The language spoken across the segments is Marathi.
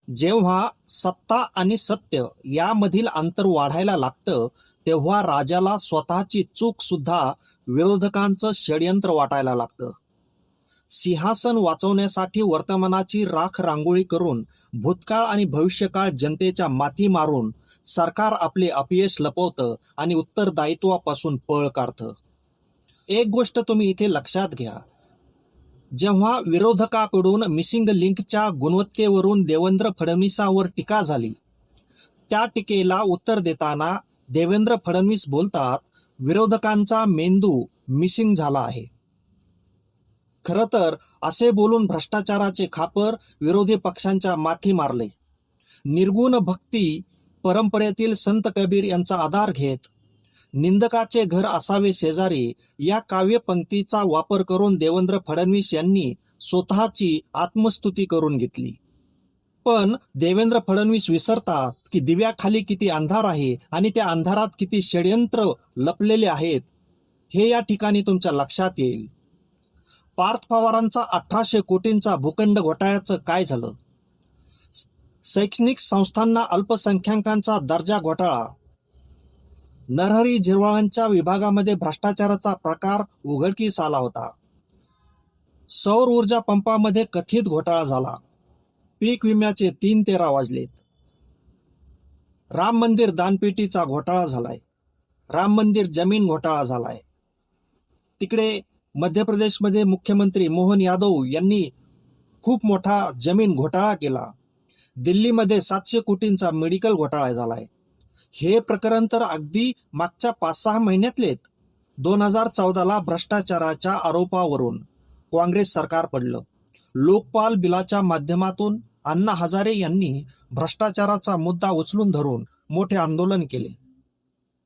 जेव्हा सत्ता आणि सत्य यामधील अंतर वाढायला लागतं, तेव्हा राजाला स्वतःची चूक सुद्धा विरोधकांचं षडयंत्र वाटायला लागतं. सिंहासन वाचवण्यासाठी वर्तमानाची राख रांगोळी करून, भूतकाळ आणि भविष्यकाळ जनतेच्या माथी मारून सरकार आपले अपयश लपवतं आणि उत्तरदायित्वापासून पळ काढतं. एक गोष्ट तुम्ही इथे लक्षात घ्या. जेव्हा विरोधकाकडून मिसिंग लिंकच्या गुणवत्तेवरून देवेंद्र फडणवीसांवर टीका झाली, त्या टीकेला उत्तर देताना देवेंद्र फडणवीस बोलतात, विरोधकांचा मेंदू मिसिंग झाला आहे. खरं तर असे बोलून भ्रष्टाचाराचे खापर विरोधी पक्षांच्या माथी मारले. निर्गुण भक्ती परंपरेतील संत कबीर यांचा आधार घेत निंदकाचे घर असावे शेजारी या काव्यपंक्तीचा वापर करून देवेंद्र फडणवीस यांनी स्वतःची आत्मस्तुती करून घेतली. पण देवेंद्र फडणवीस विसरतात की दिव्याखाली किती अंधार आहे आणि त्या अंधारात किती षडयंत्र लपलेले आहेत हे या ठिकाणी तुमच्या लक्षात येईल. पार्थ पवारांचा 1800 कोटींचा भूखंड घोटाळ्याचं काय झालं? शैक्षणिक संस्थांना अल्पसंख्याकांचा दर्जा घोटाळा, नरहरी झिरवाळांच्या विभागामध्ये भ्रष्टाचाराचा प्रकार उघडकीस आला होता. सौर ऊर्जा पंपामध्ये कथित घोटाळा झाला. पीक विम्याचे 3-13 वाजलेत. राम मंदिर दानपेटीचा घोटाळा झालाय. राम मंदिर जमीन घोटाळा झालाय. तिकडे मध्य प्रदेशमध्ये मुख्यमंत्री मोहन यादव यांनी खूप मोठा जमीन घोटाळा केला. दिल्लीमध्ये 700 कोटींचा मेडिकल घोटाळा झालाय. हे प्रकरण तर अगदी मागच्या 5-6 महिन्यातलेत. 2014ला भ्रष्टाचाराच्या आरोपावरून काँग्रेस सरकार पडलं. लोकपाल बिलाच्या माध्यमातून अण्णा हजारे यांनी भ्रष्टाचाराचा मुद्दा उचलून धरून मोठे आंदोलन केले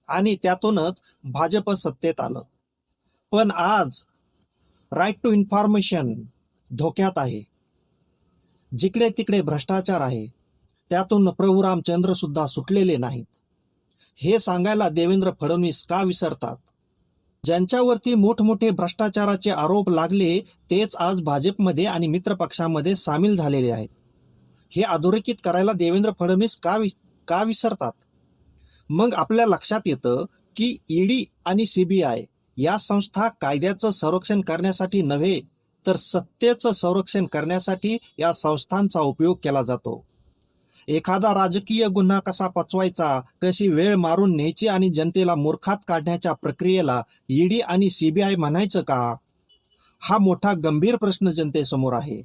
आणि त्यातूनच भाजप सत्तेत आलं. पण आज राईट टू इन्फॉर्मेशन धोक्यात आहे. जिकडे तिकडे भ्रष्टाचार आहे, त्यातून प्रभू रामचंद्र सुद्धा सुटलेले नाहीत. हे सांगायला देवेंद्र फडणवीस का विसरतात? ज्यांच्यावरती मोठमोठे भ्रष्टाचाराचे आरोप लागले तेच आज भाजपमध्ये आणि मित्रपक्षामध्ये सामील झालेले आहेत. हे अधोरेखित करायला देवेंद्र फडणवीस का विसरतात? मग आपल्या लक्षात येतं की ईडी आणि सीबीआय या संस्था कायद्याचं संरक्षण करण्यासाठी नव्हे तर सत्तेचं संरक्षण करण्यासाठी या संस्थांचा उपयोग केला जातो. एखादा राजकीय गुन्हा कसा पचवायचा, कशी वेळ मारून न्यायची आणि जनतेला मूर्खात काढण्याच्या प्रक्रियेला ईडी आणि सीबीआय म्हणायचं का? हा मोठा गंभीर प्रश्न जनतेसमोर आहे.